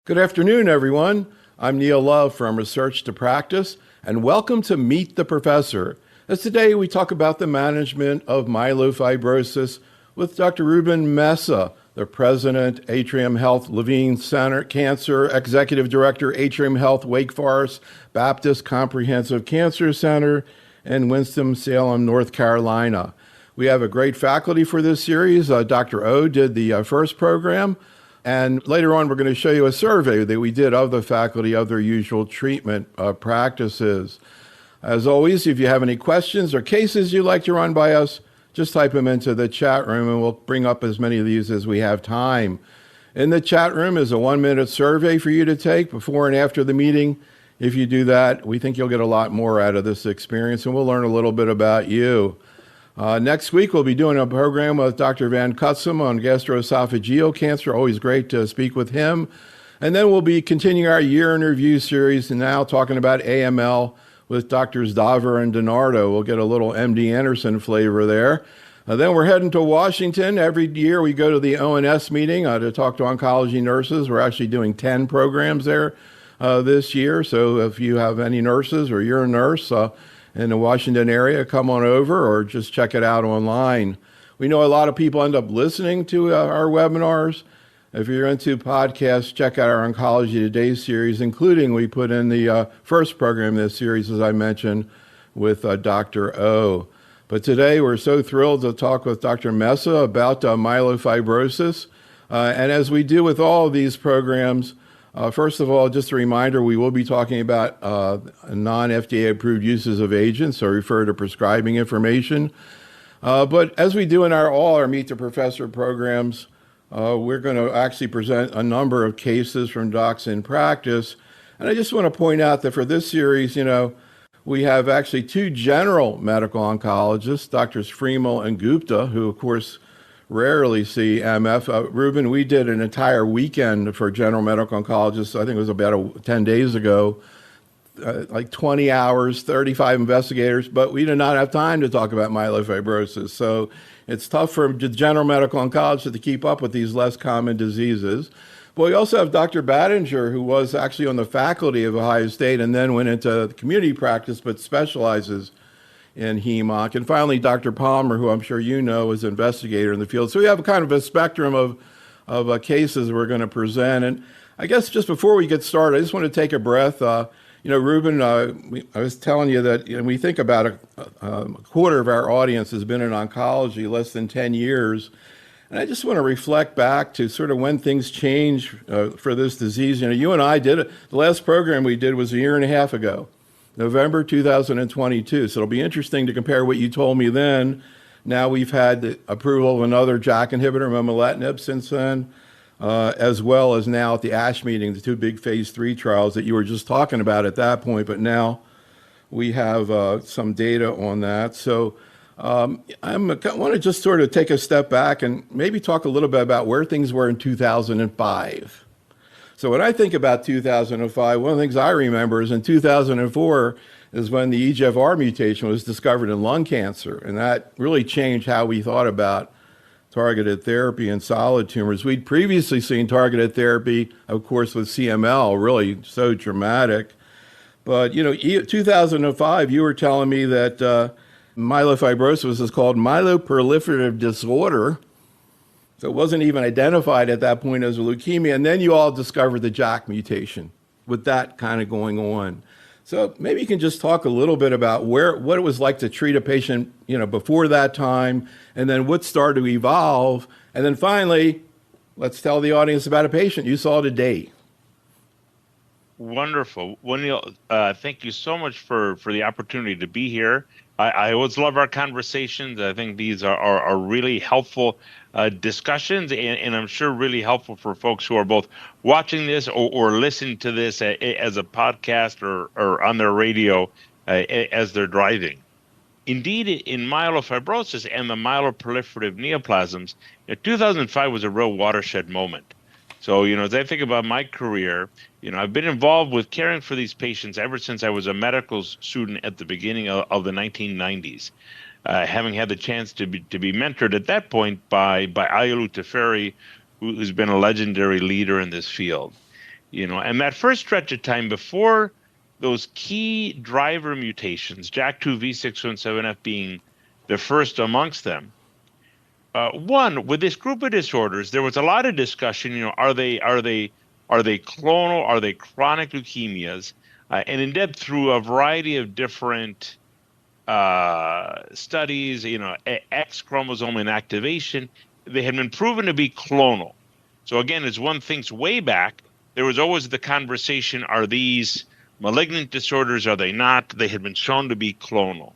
Good afternoon, everyone. I'm Neil Love from Research to Practice, and welcome to Meet the Professor. As today we talk about the management of myelofibrosis with Dr. Ruben Mesa, the President, Atrium Health Levine Center Cancer, Executive Director, Atrium Health Wake Forest Baptist Comprehensive Cancer Center in Winston-Salem, North Carolina. We have a great faculty for this series. Dr. O did the first program. And later on, we're going to show you a survey that we did of the faculty of their usual treatment practices. As always, if you have any questions or cases you'd like to run by us, just type them into the chat room and we'll bring up as many of these as we have time. In the chat room is a 1-minute survey for you to take before and after the meeting. If you do that, we think you'll get a lot more out of this experience and we'll learn a little bit about you. Next week, we'll be doing a program with Dr. Van Cutsem on gastroesophageal cancer. Always great to speak with him. And then we'll be continuing our year in review series and now talking about AML with Drs. Daver and DiNardo. We'll get a little MD Anderson flavor there. Then we're heading to Washington. Every year we go to the ONS meeting to talk to oncology nurses. We're actually doing 10 programs there this year. So if you have any nurses or you're a nurse, in the Washington area, come on over or just check it out online. We know a lot of people end up listening to our webinars. If you're into podcasts, check out our Oncology Today series, including we put in the first program in this series, as I mentioned, with Dr. O. But today we're so thrilled to talk with Dr. Mesa about myelofibrosis. And as we do with all of these programs, first of all, just a reminder, we will be talking about non-FDA approved uses of agents, so refer to prescribing information. But as we do in all our Meet the Professor programs, we're going to actually present a number of cases from docs in practice. And I just want to point out that for this series, we have actually two general medical oncologists, Drs. Freemal and Gupta, who, of course, rarely see MF. Ruben, we did an entire weekend for general medical oncologists. I think it was about 10 days ago, like 20 hours, 35 investigators, but we did not have time to talk about myelofibrosis. So it's tough for the general medical oncologists to keep up with these less common diseases. But we also have Dr. Battinger, who was actually on the faculty of Ohio State and then went into community practice, but specializes in HEMONC. And finally, Dr. Palmer, who I'm sure you know is an investigator in the field. So we have kind of a spectrum of cases we're going to present. And I guess just before we get started, I just want to take a breath. Ruben, I was telling you that we think about a quarter of our audience has been in oncology, less than 10 years. And I just want to reflect back to sort of when things change for this disease. You and I did it. The last program we did was a year and a half ago. November 2022. So it'll be interesting to compare what you told me then. Now we've had the approval of another JAK inhibitor, momelotinib, since then, as well as now at the ASH meeting, the two big phase 3 trials that you were just talking about at that point. But now we have some data on that. So I want to just sort of take a step back and maybe talk a little bit about where things were in 2005. So when I think about 2005, one of the things I remember is in 2004 is when the EGFR mutation was discovered in lung cancer. And that really changed how we thought about targeted therapy in solid tumors. We'd previously seen targeted therapy, of course, with CML, really so dramatic. But, 2005, you were telling me that myelofibrosis is called myeloproliferative disorder. So it wasn't even identified at that point as a leukemia. And then you all discovered the JAK mutation with that kind of going on. So maybe you can just talk a little bit about what it was like to treat a patient, before that time, and then what started to evolve. And then finally, let's tell the audience about a patient you saw today. Wonderful. Well, Neil, thank you so much for the opportunity to be here. I always love our conversations. I think these are really helpful discussions, and I'm sure really helpful for folks who are both watching this or listening to this as a podcast or on their radio as they're driving. Indeed, in myelofibrosis and the myeloproliferative neoplasms, 2005 was a real watershed moment. So, as I think about my career, I've been involved with caring for these patients ever since I was a medical student at the beginning of the 1990s, having had the chance to be mentored at that point by Ayulu Teferi, who's been a legendary leader in this field. And that first stretch of time before those key driver mutations, JAK2 V617F being the first amongst them. One, with this group of disorders, there was a lot of discussion. Are they clonal? Are they chronic leukemias? And in depth through a variety of different studies, X chromosome inactivation, they had been proven to be clonal. So again, as one thinks way back, there was always the conversation: are these malignant disorders? Are they not? They had been shown to be clonal.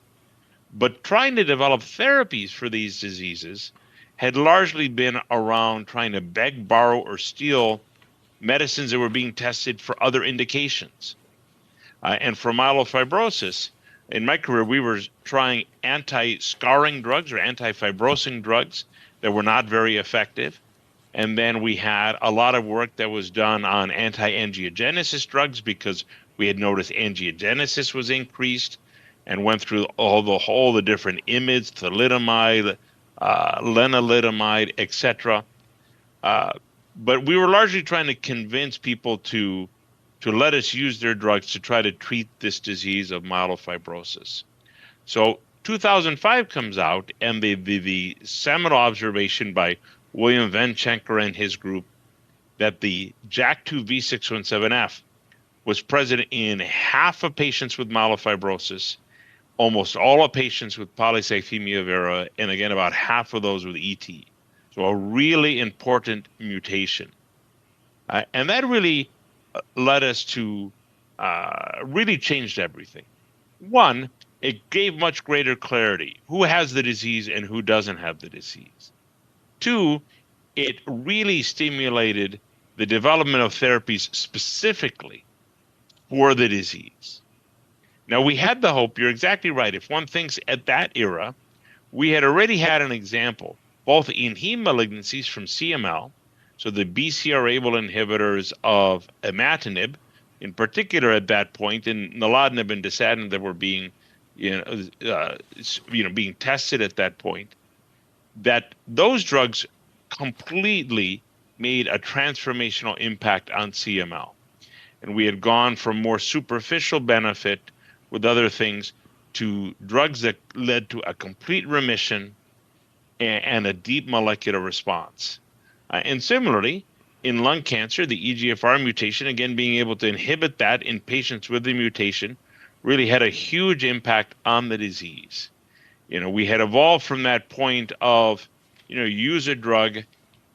But trying to develop therapies for these diseases had largely been around trying to beg, borrow, or steal medicines that were being tested for other indications. And for myelofibrosis, in my career, we were trying anti-scarring drugs or anti-fibrosing drugs that were not very effective. And then we had a lot of work that was done on anti-angiogenesis drugs because we had noticed angiogenesis was increased, and went through all the different IMiDs, thalidomide, lenalidomide, etc. But we were largely trying to convince people to let us use their drugs to try to treat this disease of myelofibrosis. So 2005 comes out, and the seminal observation by William Venchenker and his group that the JAK2 V617F was present in half of patients with myelofibrosis, almost all of patients with polycythemia vera, and again, about half of those with ET. So a really important mutation. And that really led us to really changed everything. One, it gave much greater clarity who has the disease and who doesn't have the disease. Two, it really stimulated the development of therapies specifically for the disease. Now, we had the hope, you're exactly right. If one thinks at that era, we had already had an example, both in heme malignancies from CML, so the BCR-ABL inhibitors of imatinib, in particular at that point, and nilotinib and dasatinib that were being, being tested at that point, that those drugs completely made a transformational impact on CML. And we had gone from more superficial benefit with other things to drugs that led to a complete remission and a deep molecular response. And similarly, in lung cancer, the EGFR mutation, again, being able to inhibit that in patients with the mutation, really had a huge impact on the disease. We had evolved from that point of, use a drug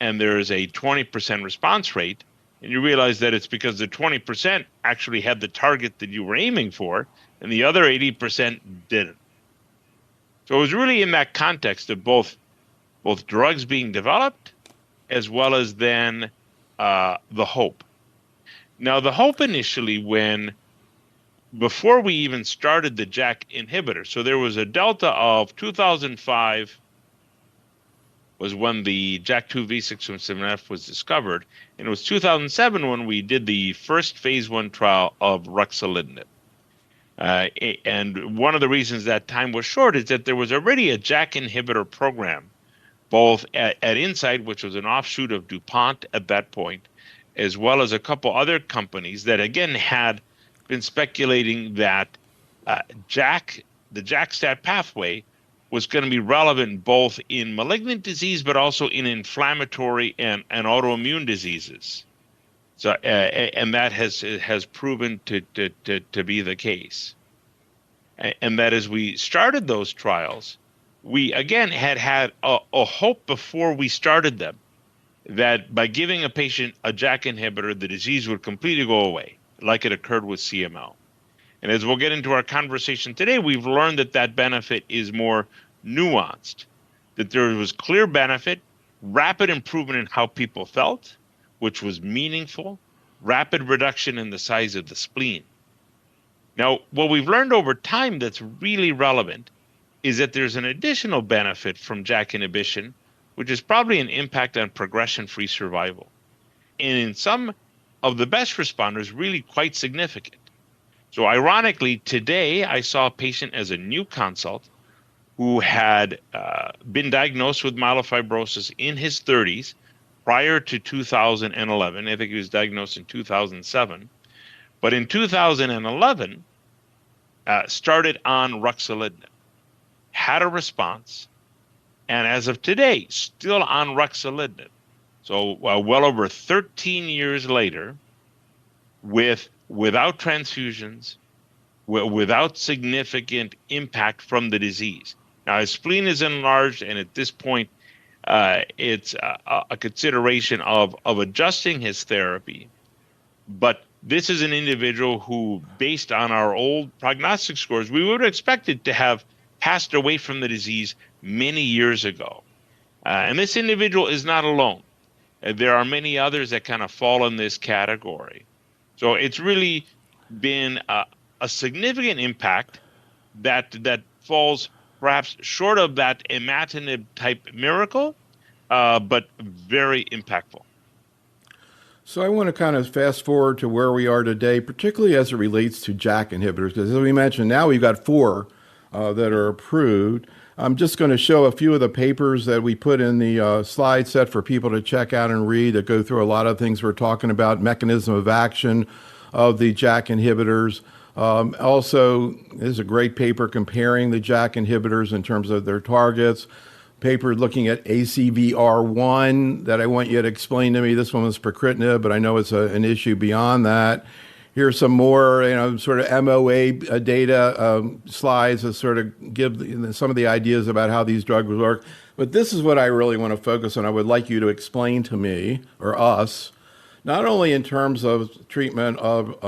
and there's a 20% response rate, and you realize that it's because the 20% actually had the target that you were aiming for, and the other 80% didn't. So it was really in that context of both drugs being developed, as well as then the hope. Now, the hope initially, before we even started the JAK inhibitor, so there was a delta of 2005 was when the JAK2 V617F was discovered, and it was 2007 when we did the first phase 1 trial of ruxolitinib. And one of the reasons that time was short is that there was already a JAK inhibitor program, both at Incyte, which was an offshoot of DuPont at that point, as well as a couple other companies that, again, had been speculating that the JAK-STAT pathway was going to be relevant both in malignant disease, but also in inflammatory and autoimmune diseases. So, and that has proven to be the case. And that as we started those trials, we again had a hope before we started them that by giving a patient a JAK inhibitor, the disease would completely go away, like it occurred with CML. And as we'll get into our conversation today, we've learned that benefit is more nuanced, that there was clear benefit, rapid improvement in how people felt, which was meaningful, rapid reduction in the size of the spleen. Now, what we've learned over time that's really relevant is that there's an additional benefit from JAK inhibition, which is probably an impact on progression-free survival. And in some of the best responders, really quite significant. So ironically, today I saw a patient as a new consult who had been diagnosed with myelofibrosis in his 30s, prior to 2011. I think he was diagnosed in 2007. But in 2011, started on ruxolitinib, had a response, and as of today, still on ruxolitinib. So well over 13 years later, without transfusions, without significant impact from the disease. Now, his spleen is enlarged, and at this point, it's a consideration of adjusting his therapy. But this is an individual who, based on our old prognostic scores, we would have expected to have passed away from the disease many years ago. And this individual is not alone. There are many others that kind of fall in this category. So it's really been a significant impact that falls perhaps short of that imatinib type miracle, but very impactful. So I want to kind of fast forward to where we are today, particularly as it relates to JAK inhibitors, because as we mentioned, now we've got 4 that are approved. I'm just going to show a few of the papers that we put in the slide set for people to check out and read that go through a lot of things we're talking about, mechanism of action of the JAK inhibitors. Also, there's a great paper comparing the JAK inhibitors in terms of their targets. Paper looking at ACVR1 that I want you to explain to me. This one was pacritinib, but I know it's an issue beyond that. Here's some more, sort of MOA data slides that sort of give some of the ideas about how these drugs work. But this is what I really want to focus on. I would like you to explain to me, or us, not only in terms of treatment of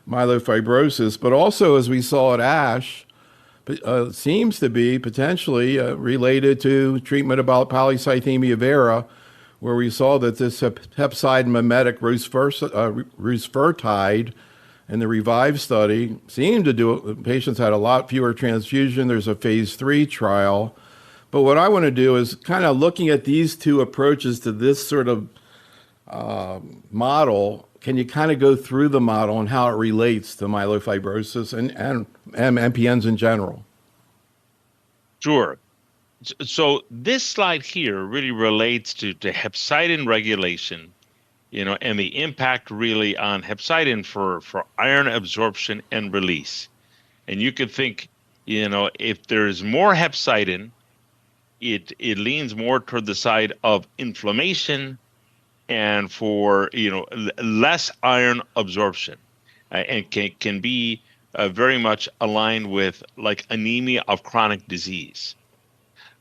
myelofibrosis, but also, as we saw at ASH, seems to be potentially related to treatment about polycythemia vera, where we saw that this peptide mimetic rusfertide in the REVIVE study seemed to do it. Patients had a lot fewer transfusions. There's a phase 3 trial. But what I want to do is kind of looking at these two approaches to this sort of model. Can you kind of go through the model and how it relates to myelofibrosis and MPNs in general? Sure. So this slide here really relates to hepcidin regulation, and the impact really on hepcidin for iron absorption and release. And you could think, if there's more hepcidin, it leans more toward the side of inflammation and for less iron absorption, and can be very much aligned with like anemia of chronic disease.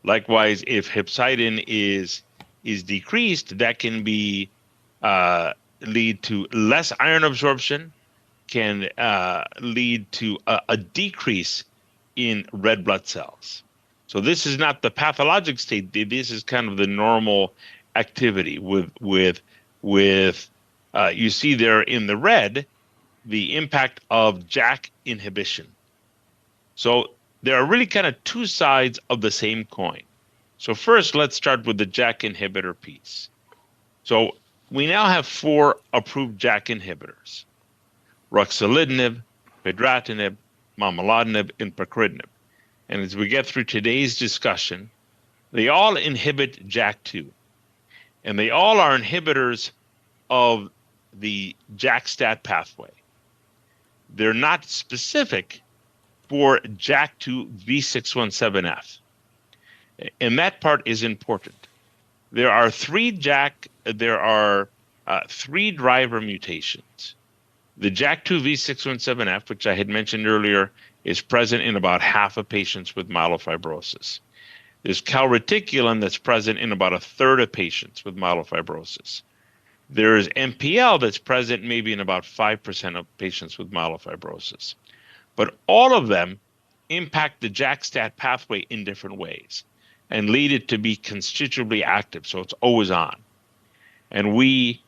Likewise, if hepcidin is decreased, that can be lead to less iron absorption, can lead to a decrease in red blood cells. So this is not the pathologic state. This is kind of the normal activity with you see there in the red the impact of JAK inhibition. So there are really kind of two sides of the same coin. So first, let's start with the JAK inhibitor piece. So we now have 4 approved JAK inhibitors: ruxolitinib, fedratinib, momelotinib, and pacritinib. And as we get through today's discussion, they all inhibit JAK2. And they all are inhibitors of the JAK-STAT pathway. They're not specific for JAK2 V617F. And that part is important. There are 3 driver mutations. The JAK2 V617F, which I had mentioned earlier, is present in about half of patients with myelofibrosis. There's calreticulin that's present in about a third of patients with myelofibrosis. There is MPL that's present maybe in about 5% of patients with myelofibrosis. But all of them impact the JAK-STAT pathway in different ways and lead it to be constitutively active, so it's always on. And we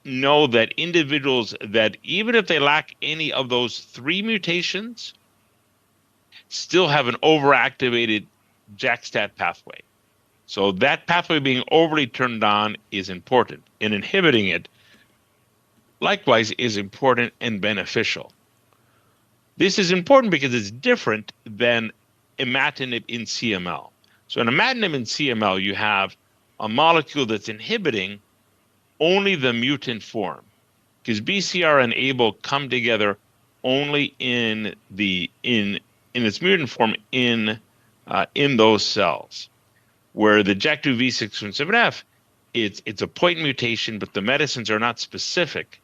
know that individuals that, even if they lack any of those 3 mutations, still have an overactivated JAK-STAT pathway. So that pathway being overly turned on is important, and inhibiting it, likewise, is important and beneficial. This is important because it's different than imatinib in CML. So in imatinib in CML, you have a molecule that's inhibiting only the mutant form, because BCR and ABL come together only in its mutant form in those cells, where the JAK2 V617F, it's a point mutation, but the medicines are not specific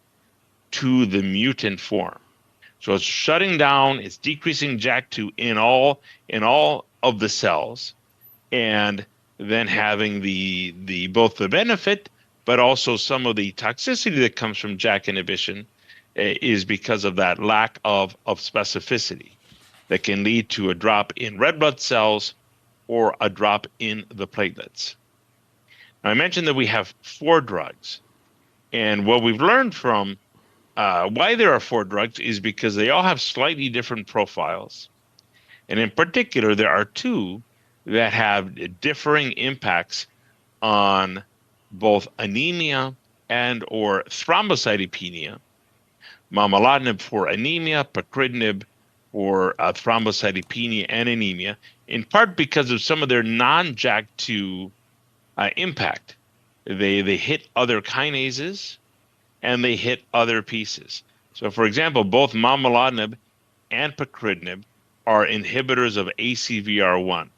to the mutant form. So it's shutting down, it's decreasing JAK2 in all of the cells, and then having the both the benefit, but also some of the toxicity that comes from JAK inhibition is because of that lack of specificity that can lead to a drop in red blood cells or a drop in the platelets. Now, I mentioned that we have 4 drugs, and what we've learned from why there are 4 drugs is because they all have slightly different profiles. And in particular, there are 2 that have differing impacts on both anemia and or thrombocytopenia. Momelotinib for anemia, pacritinib for thrombocytopenia and anemia, in part because of some of their non-JAK2 impact. They hit other kinases and they hit other pieces. So, for example, both momelotinib and pacritinib are inhibitors of ACVR1.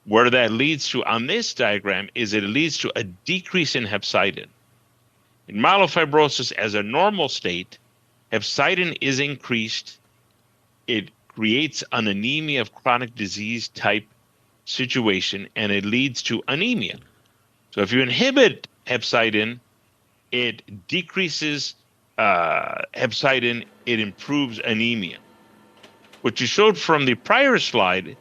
Where that leads to on this diagram is it leads to a decrease in hepcidin. In myelofibrosis, as a normal state, hepcidin is increased. It creates an anemia of chronic disease type situation, and it leads to anemia. So if you inhibit hepcidin, it decreases hepcidin, it improves anemia. What you showed from the prior slide,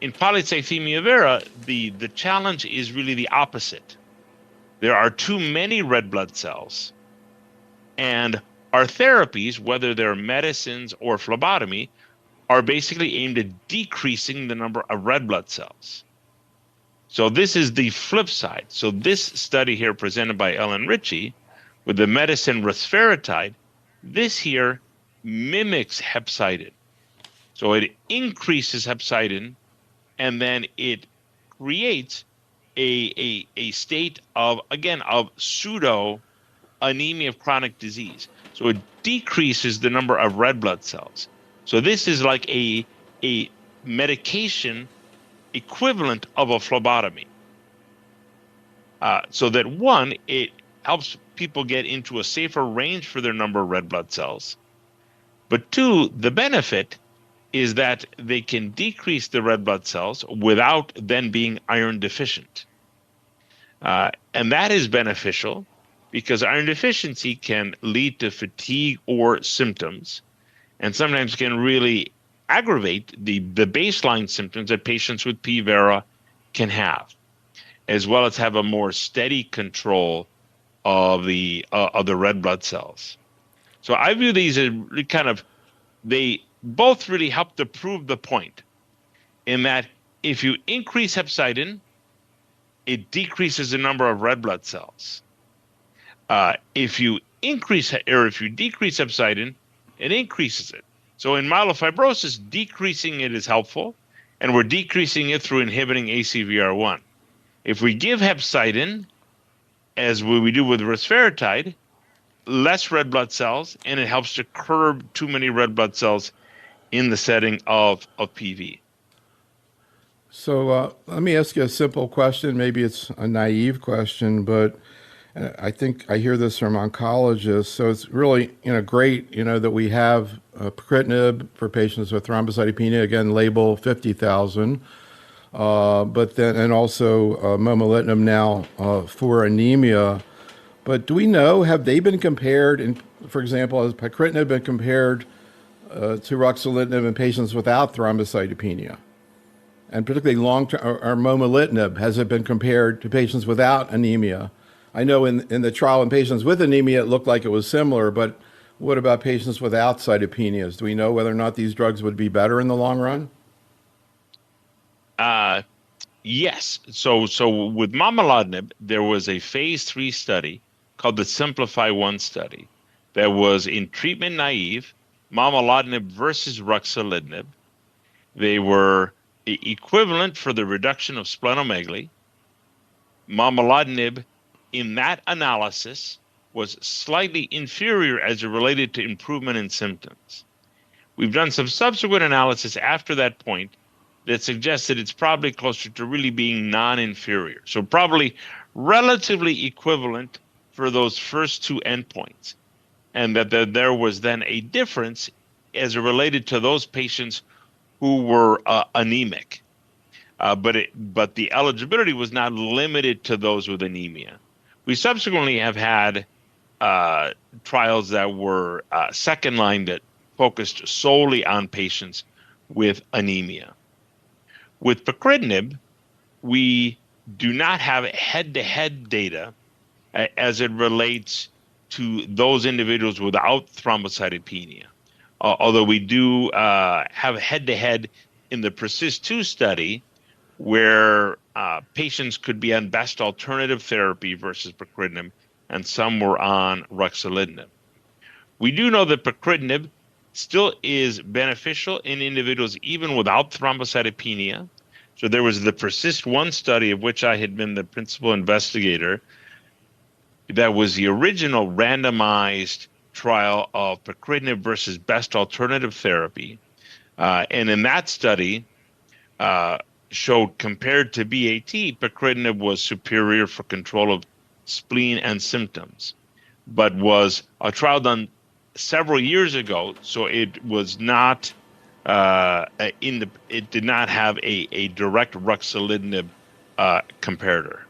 in polycythemia vera, the challenge is really the opposite. There are too many red blood cells, and our therapies, whether they're medicines or phlebotomy, are basically aimed at decreasing the number of red blood cells. So this is the flip side. So this study here presented by Ellen Ritchie with the medicine rusfertide, this here mimics hepcidin. So it increases hepcidin, and then it creates a state of, again, of pseudo anemia of chronic disease. So it decreases the number of red blood cells. So this is like a medication equivalent of a phlebotomy. So that one, it helps people get into a safer range for their number of red blood cells. But 2, the benefit is that they can decrease the red blood cells without then being iron deficient. And that is beneficial because iron deficiency can lead to fatigue or symptoms, and sometimes can really aggravate the baseline symptoms that patients with P. vera can have, as well as have a more steady control of the red blood cells. So I view these as they both really help to prove the point in that if you increase hepcidin, it decreases the number of red blood cells. If you decrease hepcidin, it increases it. So in myelofibrosis, decreasing it is helpful, and we're decreasing it through inhibiting ACVR1. If we give hepcidin, as we do with rusfertide, less red blood cells, and it helps to curb too many red blood cells in the setting of PV. So let me ask you a simple question. Maybe it's a naive question, but I think I hear this from oncologists. So it's really great that we have pacritinib for patients with thrombocytopenia. Again, label 50,000. But then and also momelotinib now for anemia. But do we know, have they been compared? And for example, has pacritinib been compared to ruxolitinib in patients without thrombocytopenia? And particularly long-term, or momelotinib, has it been compared to patients without anemia? I know in the trial in patients with anemia, it looked like it was similar, but what about patients without cytopenias? Do we know whether or not these drugs would be better in the long run? Yes. So with momelotinib, there was a phase 3 study called the Simplify-1 study that was in treatment naive, momelotinib versus ruxolitinib. They were equivalent for the reduction of splenomegaly. momelotinib in that analysis was slightly inferior as it related to improvement in symptoms. We've done some subsequent analysis after that point that suggests that it's probably closer to really being non-inferior. So probably relatively equivalent for those first two endpoints. And that there was then a difference as it related to those patients who were anemic. But the eligibility was not limited to those with anemia. We subsequently have had trials that were second line that focused solely on patients with anemia. With pacritinib, we do not have head-to-head data as it relates to those individuals without thrombocytopenia. Although we do have head-to-head in the PERSIST-2 study, where patients could be on best alternative therapy versus pacritinib, and some were on ruxolitinib. We do know that pacritinib still is beneficial in individuals even without thrombocytopenia. So there was the PERSIST-1 study, of which I had been the principal investigator. That was the original randomized trial of pacritinib versus best alternative therapy. And in that study, showed compared to BAT, pacritinib was superior for control of spleen and symptoms, but was a trial done several years ago, so it was not it did not have a direct ruxolitinib comparator.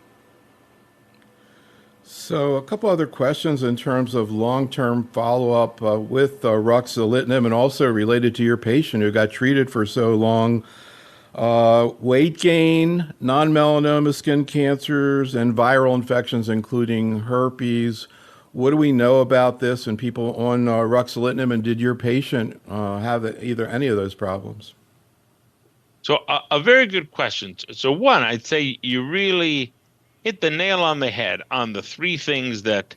So a couple other questions in terms of long-term follow-up with ruxolitinib, and also related to your patient who got treated for so long. Weight gain, non-melanoma skin cancers, and viral infections, including herpes. What do we know about this in people on ruxolitinib, and did your patient have either any of those problems? So a very good question. So one, I'd say you really hit the nail on the head on the three things that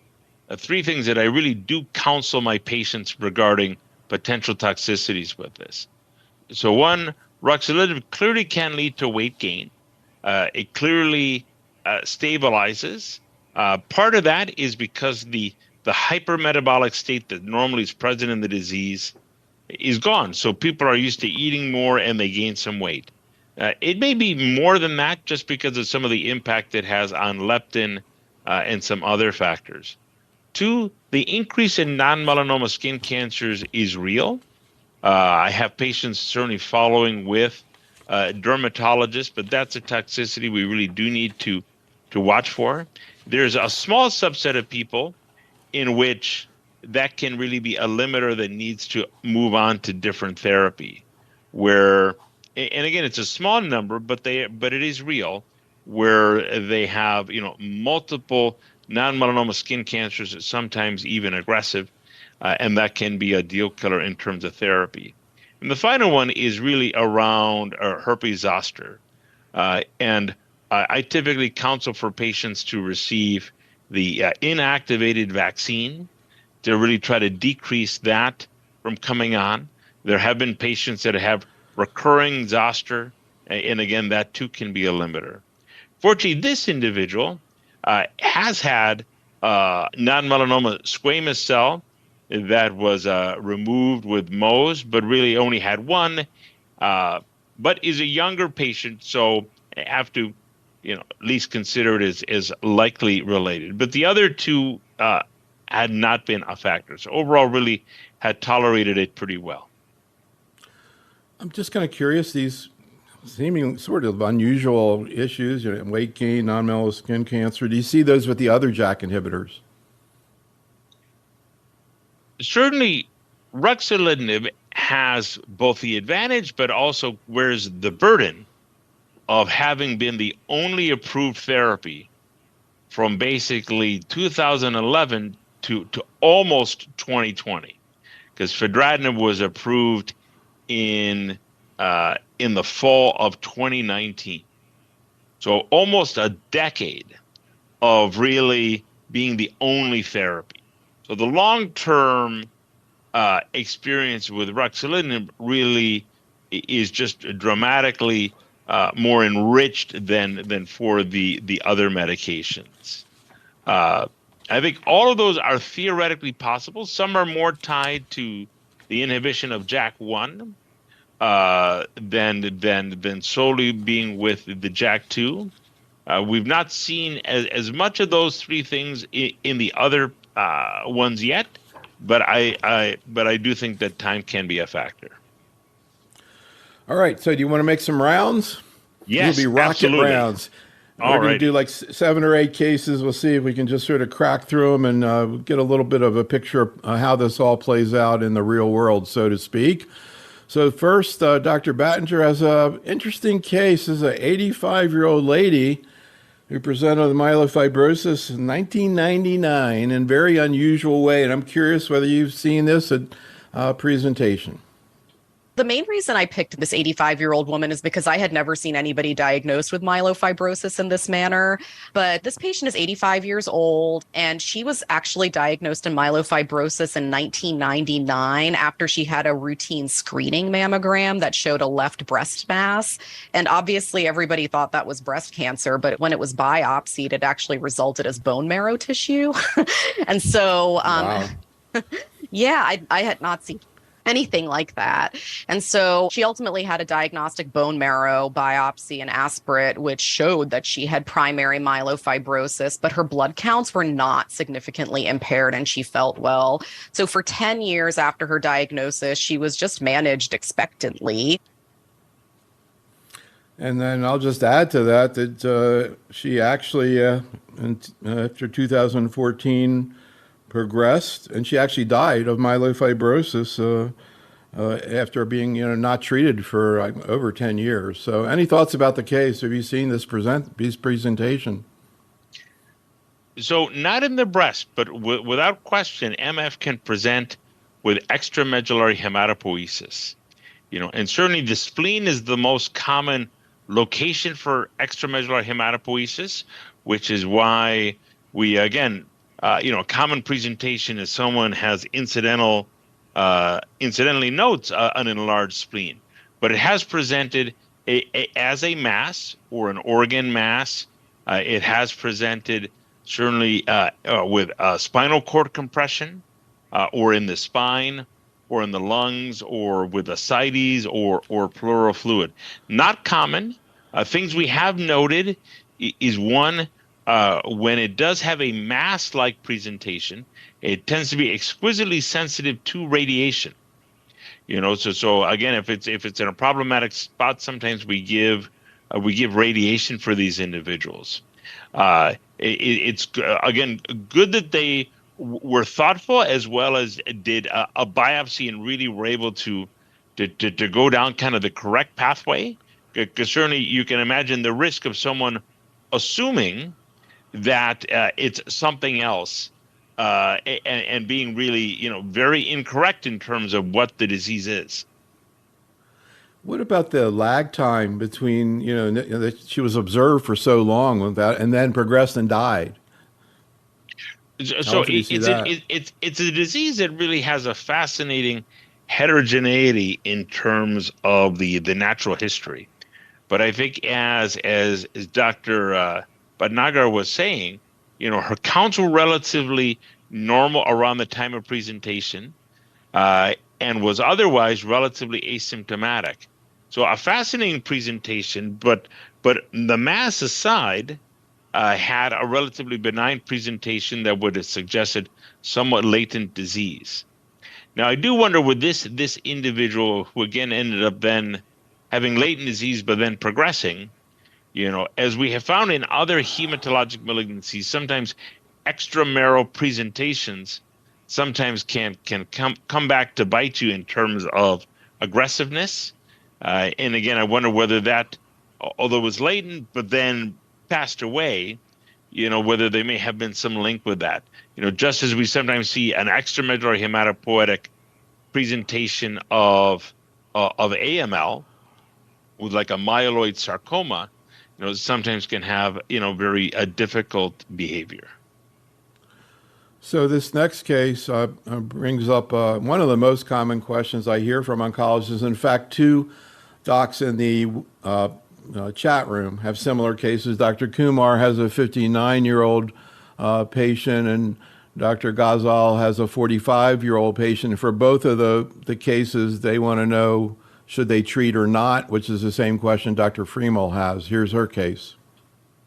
I really do counsel my patients regarding potential toxicities with this. So one, ruxolitinib clearly can lead to weight gain. It clearly stabilizes. Part of that is because the hypermetabolic state that normally is present in the disease is gone. So people are used to eating more and they gain some weight. It may be more than that just because of some of the impact it has on leptin and some other factors. Two, the increase in non-melanoma skin cancers is real. I have patients certainly following with dermatologists, but that's a toxicity we really do need to watch for. There's a small subset of people in which that can really be a limiter that needs to move on to different therapy, where, and again, it's a small number, but it is real, where they have multiple non-melanoma skin cancers, sometimes even aggressive, and that can be a deal killer in terms of therapy. And the final one is really around herpes zoster, and I typically counsel for patients to receive the inactivated vaccine to really try to decrease that from coming on. There have been patients that have recurring zoster, and again, that too can be a limiter. Fortunately, this individual has had non-melanoma squamous cell that was removed with Mohs, but really only had one, but is a younger patient, so have to at least consider it as likely related. But the other two had not been a factor. So overall, really had tolerated it pretty well. I'm just kind of curious, these seeming sort of unusual issues, weight gain, non-melanoma skin cancer, do you see those with the other JAK inhibitors? Certainly, ruxolitinib has both the advantage, but also wears the burden of having been the only approved therapy from basically 2011 to almost 2020, because fedratinib was approved in the fall of 2019. So almost a decade of really being the only therapy. So the long-term experience with ruxolitinib really is just dramatically more enriched than for the other medications. I think all of those are theoretically possible. Some are more tied to the inhibition of JAK1 than solely being with the JAK2. We've not seen as much of those three things in the other ones yet, but I do think that time can be a factor. All right. So do you want to make some rounds? These will Yes, be rocket absolutely. rounds. All We're going to right. do like 7 or 8 cases. We'll see if we can just sort of crack through them and get a little bit of a picture of how this all plays out in the real world, so to speak. So first, Dr. Battinger has an interesting case. This is an 85-year-old lady who presented with myelofibrosis in 1999 in a very unusual way. And I'm curious whether you've seen this presentation. The main reason I picked this 85-year-old woman is because I had never seen anybody diagnosed with myelofibrosis in this manner. But this patient is 85 years old, and she was actually diagnosed in myelofibrosis in 1999 after she had a routine screening mammogram that showed a left breast mass. And obviously, everybody thought that was breast cancer, but when it was biopsied, it actually resulted as bone marrow tissue. And so, Wow. yeah, I had not seen anything like that. And so she ultimately had a diagnostic bone marrow biopsy and aspirate, which showed that she had primary myelofibrosis, but her blood counts were not significantly impaired and she felt well. So for 10 years after her diagnosis, she was just managed expectantly. And then I'll just add to that she actually, after 2014, progressed, and she actually died of myelofibrosis after being, not treated for over 10 years. So, any thoughts about the case? Have you seen this presentation? So not in the breast, but without question, MF can present with extramedullary hematopoiesis. And certainly the spleen is the most common location for extramedullary hematopoiesis, which is why we, again, a common presentation is someone has incidentally notes an enlarged spleen, but it has presented as a mass or an organ mass. It has presented certainly with spinal cord compression or in the spine or in the lungs or with ascites or pleural fluid. Not common. Things we have noted is one, when it does have a mass-like presentation, it tends to be exquisitely sensitive to radiation. So again, if it's in a problematic spot, sometimes we give radiation for these individuals. It's again good that they were thoughtful as well as did a biopsy and really were able to go down kind of the correct pathway. Because certainly you can imagine the risk of someone assuming that it's something else and being really, very incorrect in terms of what the disease is. What about the lag time between, that she was observed for so long with that and then progressed and died? So it's a disease that really has a fascinating heterogeneity in terms of the natural history. But I think as Dr. Bhatnagar was saying, her counts were relatively normal around the time of presentation and was otherwise relatively asymptomatic. So a fascinating presentation, but the mass aside, had a relatively benign presentation that would have suggested somewhat latent disease. Now, I do wonder with this individual who again ended up then having latent disease but then progressing, as we have found in other hematologic malignancies, sometimes extramarrow presentations sometimes can come back to bite you in terms of aggressiveness. And again, I wonder whether that, although it was latent but then passed away, whether there may have been some link with that. Just as we sometimes see an extramedullary hematopoietic presentation of AML with like a myeloid sarcoma, sometimes can have, very difficult behavior. So this next case brings up one of the most common questions I hear from oncologists. In fact, two docs in the chat room have similar cases. Dr. Kumar has a 59-year-old patient, and Dr. Ghazal has a 45-year-old patient. For both of the cases, they want to know should they treat or not, which is the same question Dr. Freemel has. Here's her case.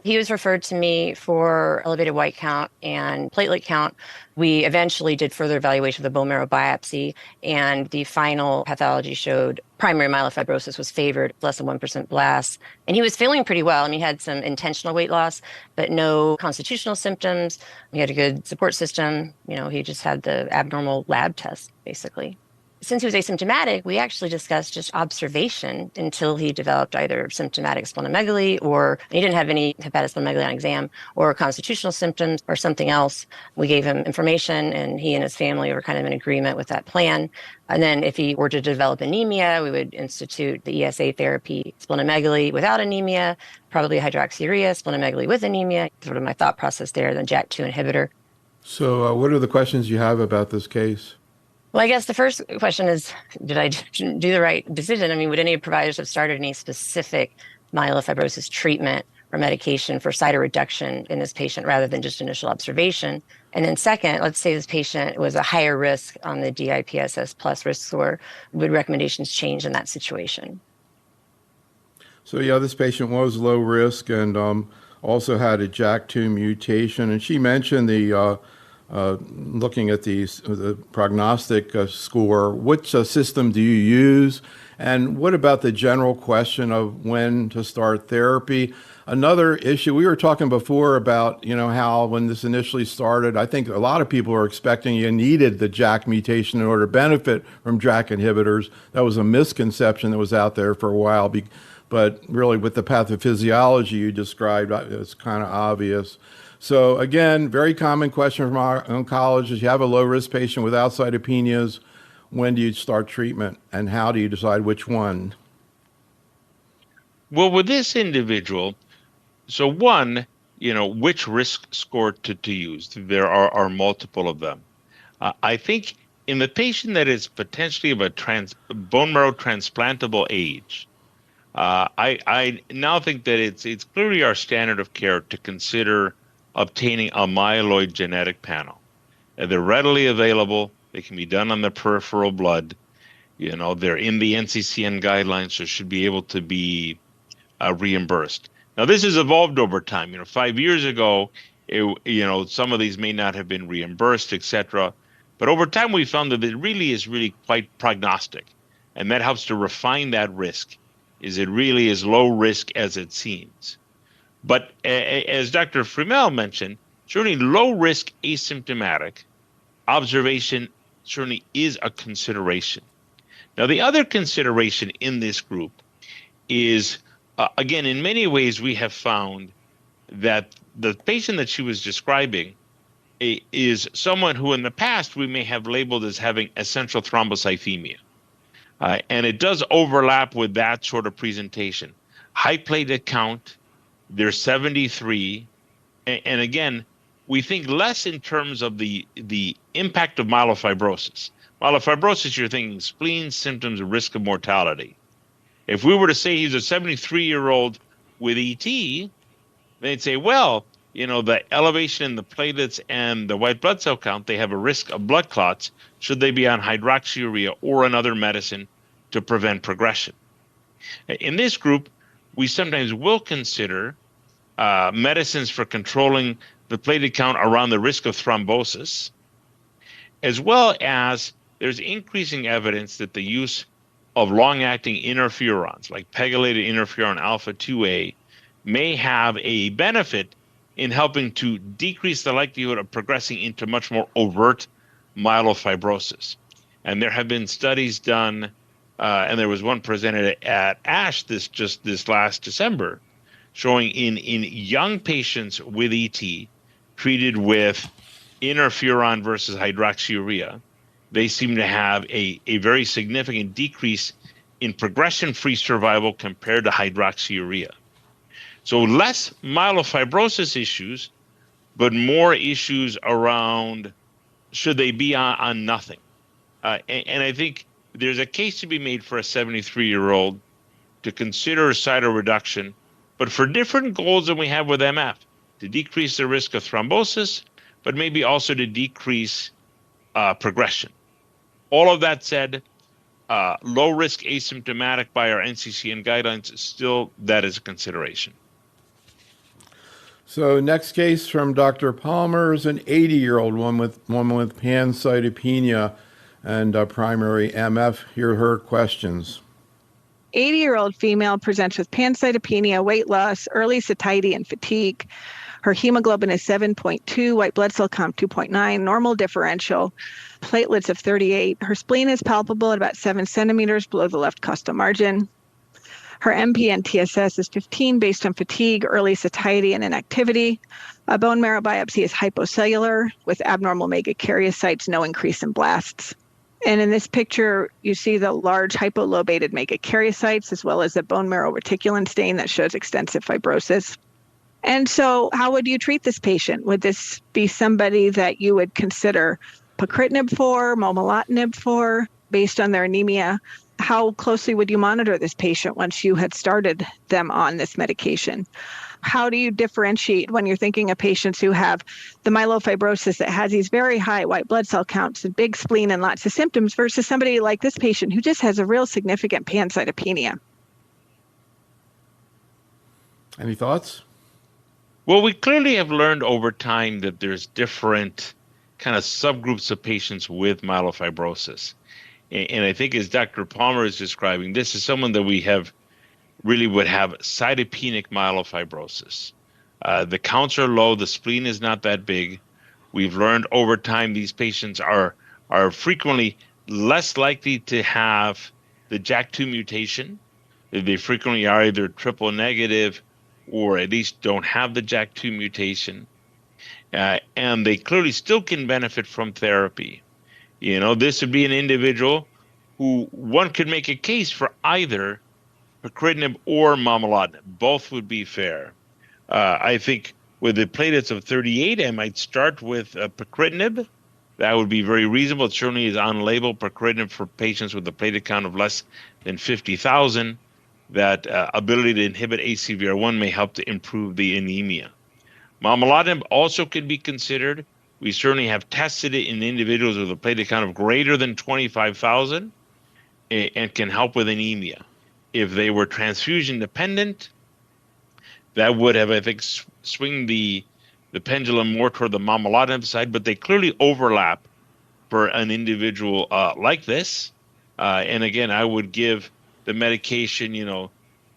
He was referred to me for elevated white count and platelet count. We eventually did further evaluation of the bone marrow biopsy, and the final pathology showed primary myelofibrosis was favored, less than 1% blasts. And he was feeling pretty well. I mean, he had some intentional weight loss, but no constitutional symptoms. He had a good support system. He just had the abnormal lab test, basically. Since he was asymptomatic, we actually discussed just observation until he developed either symptomatic splenomegaly, or he didn't have any hepatosplenomegaly on exam, or constitutional symptoms or something else. We gave him information, and he and his family were kind of in agreement with that plan. And then if he were to develop anemia, we would institute the ESA therapy, splenomegaly without anemia, probably hydroxyurea, splenomegaly with anemia, sort of my thought process there, then JAK2 inhibitor. So what are the questions you have about this case? Well, I guess the first question is, did I do the right decision? I mean, would any providers have started any specific myelofibrosis treatment or medication for cytoreduction in this patient rather than just initial observation? And then second, let's say this patient was a higher risk on the DIPSS plus risk score. Would recommendations change in that situation? So yeah, this patient was low risk and also had a JAK2 mutation. And she mentioned the looking at the prognostic score, which system do you use? And what about the general question of when to start therapy? Another issue, we were talking before about, how when this initially started, I think a lot of people were expecting you needed the JAK mutation in order to benefit from JAK inhibitors. That was a misconception that was out there for a while. But really with the pathophysiology you described, it's kind of obvious. So again, very common question from our oncologists. You have a low-risk patient without cytopenias. When do you start treatment, and how do you decide which one? Well, with this individual, so one, which risk score to use? There are multiple of them. I think in the patient that is potentially of a bone marrow transplantable age, I now think that it's clearly our standard of care to consider obtaining a myeloid genetic panel. They're readily available. They can be done on the peripheral blood. They're in the NCCN guidelines, so should be able to be reimbursed. Now, this has evolved over time. 5 years ago, some of these may not have been reimbursed, etc. But over time, we found that it really is quite prognostic, and that helps to refine that risk. Is it really as low risk as it seems? But as Dr. Freemel mentioned, certainly low risk asymptomatic observation certainly is a consideration. Now, the other consideration in this group is, again, in many ways, we have found that the patient that she was describing is someone who in the past we may have labeled as having essential thrombocythemia. And it does overlap with that sort of presentation. High platelet count, they're 73. And again, we think less in terms of the impact of myelofibrosis. Myelofibrosis, you're thinking spleen, symptoms, risk of mortality. If we were to say he's a 73-year-old with ET, they'd say, well, the elevation in the platelets and the white blood cell count, they have a risk of blood clots. Should they be on hydroxyurea or another medicine to prevent progression? In this group, we sometimes will consider medicines for controlling the platelet count around the risk of thrombosis, as well as there's increasing evidence that the use of long-acting interferons, like pegylated interferon alpha-2A, may have a benefit in helping to decrease the likelihood of progressing into much more overt myelofibrosis. And there have been studies done, and there was one presented at ASH this last December, showing in young patients with ET treated with interferon versus hydroxyurea, they seem to have a very significant decrease in progression-free survival compared to hydroxyurea. So less myelofibrosis issues, but more issues around should they be on nothing. And I think there's a case to be made for a 73-year-old to consider cytoreduction, but for different goals than we have with MF, to decrease the risk of thrombosis, but maybe also to decrease progression. All of that said, low risk asymptomatic by our NCCN guidelines, still that is a consideration. So next case from Dr. Palmer is an 80-year-old woman with pancytopenia and primary MF. Here are her questions. 80-year-old female presents with pancytopenia, weight loss, early satiety, and fatigue. Her hemoglobin is 7.2, white blood cell count 2.9, normal differential, platelets of 38. Her spleen is palpable at about 7 centimeters below the left costal margin. Her MPN TSS is 15 based on fatigue, early satiety, and inactivity. A bone marrow biopsy is hypocellular with abnormal megakaryocytes, no increase in blasts. And in this picture, you see the large hypolobated megakaryocytes as well as a bone marrow reticulin stain that shows extensive fibrosis. And so how would you treat this patient? Would this be somebody that you would consider pacritinib for, momelotinib for, based on their anemia? How closely would you monitor this patient once you had started them on this medication? How do you differentiate when you're thinking of patients who have the myelofibrosis that has these very high white blood cell counts and big spleen and lots of symptoms versus somebody like this patient who just has a real significant pancytopenia? Any thoughts? Well, we clearly have learned over time that there's different kind of subgroups of patients with myelofibrosis. And I think as Dr. Palmer is describing, this is someone that we have really would have cytopenic myelofibrosis. The counts are low. The spleen is not that big. We've learned over time these patients are frequently less likely to have the JAK2 mutation. They frequently are either triple negative or at least don't have the JAK2 mutation. And they clearly still can benefit from therapy. You know, this would be an individual who one could make a case for either pacritinib or momelotinib. Both would be fair. I think with the platelets of 38, I might start with pacritinib. That would be very reasonable. It certainly is on label pacritinib for patients with a platelet count of less than 50,000. That ability to inhibit ACVR1 may help to improve the anemia. Momelotinib also could be considered. We certainly have tested it in individuals with a platelet count of greater than 25,000 and can help with anemia. If they were transfusion dependent, that would have, I think, swing the pendulum more toward the momelotinib side, but they clearly overlap for an individual like this. And again, I would give the medication,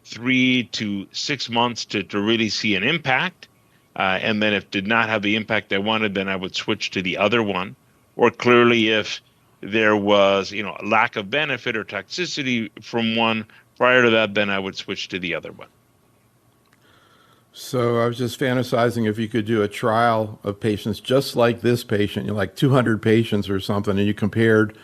3 to 6 months to really see an impact. And then if it did not have the impact I wanted, then I would switch to the other one. Or clearly if there was, a lack of benefit or toxicity from one prior to that, then I would switch to the other one. So I was just fantasizing if you could do a trial of patients just like this patient, like 200 patients or something, and you compared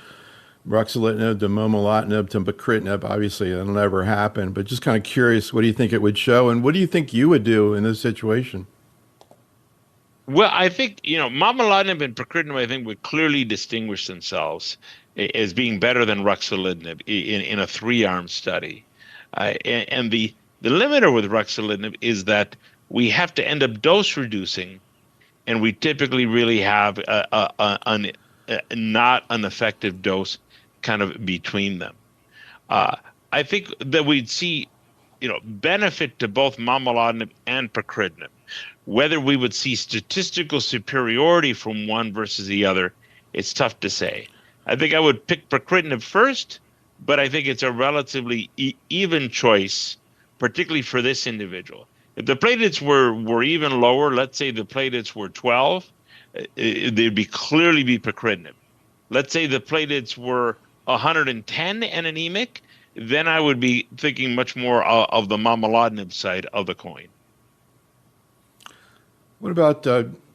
ruxolitinib to momelotinib to pacritinib. Obviously, that'll never happen, but just kind of curious, what do you think it would show? And what do you think you would do in this situation? Well, I think, momelotinib and pacritinib, I think, would clearly distinguish themselves as being better than ruxolitinib in a 3-arm study. And the limiter with ruxolitinib is that we have to end up dose reducing, and we typically really have not an effective dose kind of between them. I think that we'd see, benefit to both momelotinib and pacritinib. Whether we would see statistical superiority from one versus the other, it's tough to say. I think I would pick pacritinib first, but I think it's a relatively even choice, particularly for this individual. If the platelets were even lower, let's say the platelets were 12, they'd clearly be pacritinib. Let's say the platelets were 110 and anemic, then I would be thinking much more of the momelotinib side of the coin. What about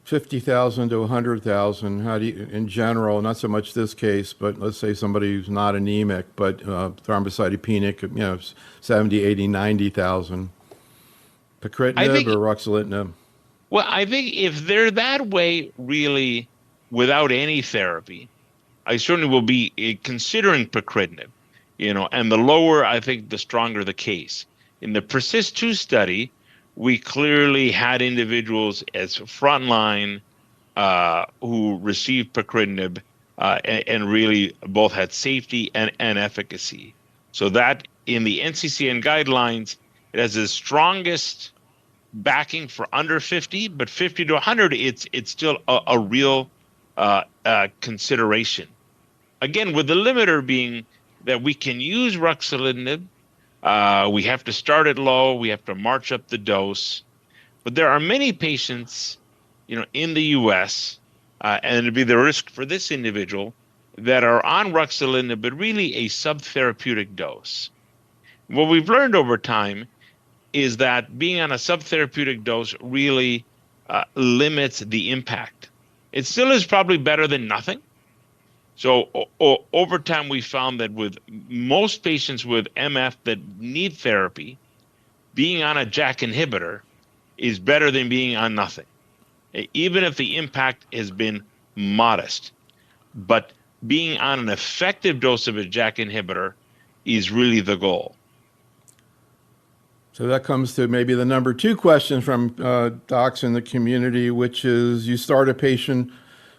50,000 to 100,000? How do you, in general, not so much this case, but let's say somebody who's not anemic, but thrombocytopenic, 70, 80, 90,000. Pacritinib or ruxolitinib? Well, I think if they're that way, really, without any therapy, I certainly will be considering pacritinib. and the lower, I think, the stronger the case. In the PERSIST-2 study, we clearly had individuals as frontline who received pacritinib and really both had safety and efficacy. So that in the NCCN guidelines, it has the strongest backing for under 50, but 50 to 100, it's still a real consideration. Again, with the limiter being that we can use ruxolitinib, we have to start it low, we have to march up the dose, but there are many patients, in the U.S., and it'd be the risk for this individual that are on ruxolitinib, but really a subtherapeutic dose. What we've learned over time is that being on a subtherapeutic dose really limits the impact. It still is probably better than nothing. So over time, we found that with most patients with MF that need therapy, being on a JAK inhibitor is better than being on nothing, even if the impact has been modest. But being on an effective dose of a JAK inhibitor is really the goal. So that comes to maybe the number 2 question from docs in the community, which is you start a patient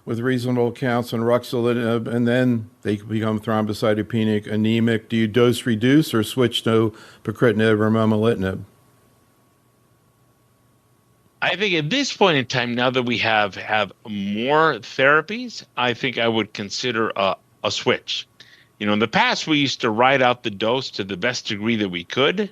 with reasonable counts on ruxolitinib and then they become thrombocytopenic, anemic. Do you dose reduce or switch to pacritinib or momelotinib? I think at this point in time, now that we have more therapies, I think I would consider a switch. In the past, we used to ride out the dose to the best degree that we could,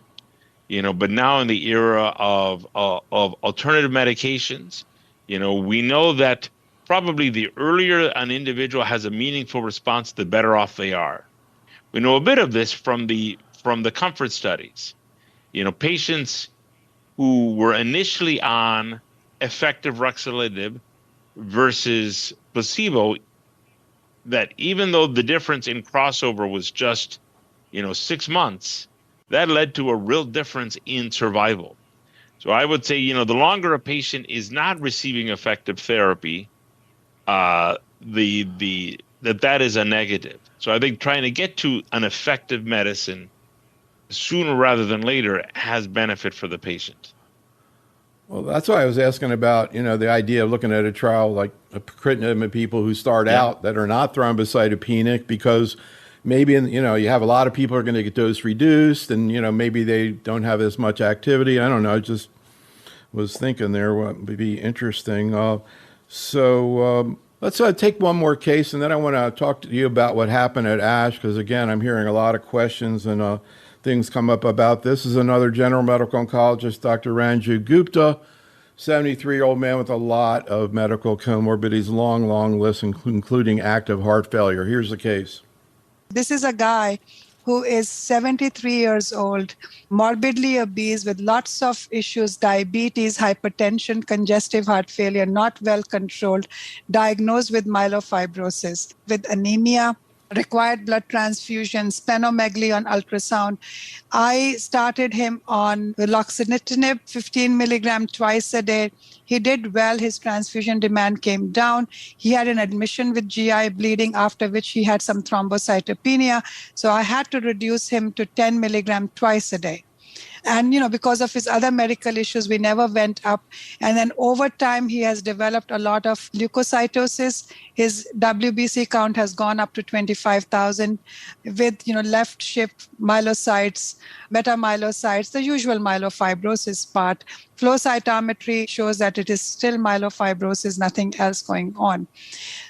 but now in the era of alternative medications, we know that probably the earlier an individual has a meaningful response, the better off they are. We know a bit of this from the COMFORT studies. Patients who were initially on effective ruxolitinib versus placebo, that even though the difference in crossover was just, 6 months, that led to a real difference in survival. So I would say, the longer a patient is not receiving effective therapy, that is a negative. So I think trying to get to an effective medicine sooner rather than later has benefit for the patient. Well, that's why I was asking about, the idea of looking at a trial like a pacritinib in people who start out that are not thrombocytopenic, because maybe, you have a lot of people are going to get dose reduced and, maybe they don't have as much activity. I don't know. I just was thinking there what would be interesting. Let's take one more case, and then I want to talk to you about what happened at ASH, because, again, I'm hearing a lot of questions and things come up about this. This is another general medical oncologist, Dr. Ranju Gupta, 73-year-old man with a lot of medical comorbidities, long list, including active heart failure. Here's the case. This is a guy who is 73 years old, morbidly obese with lots of issues, diabetes, hypertension, congestive heart failure, not well controlled, diagnosed with myelofibrosis, with anemia, required blood transfusion, splenomegaly on ultrasound. I started him on ruxolitinib, 15 milligram twice a day. He did well. His transfusion demand came down. He had an admission with GI bleeding, after which he had some thrombocytopenia. So I had to reduce him to 10 milligram twice a day. And, because of his other medical issues, we never went up. And then over time, he has developed a lot of leukocytosis. His WBC count has gone up to 25,000 with, left shift myelocytes, metamyelocytes, the usual myelofibrosis part. Flow cytometry shows that it is still myelofibrosis, nothing else going on.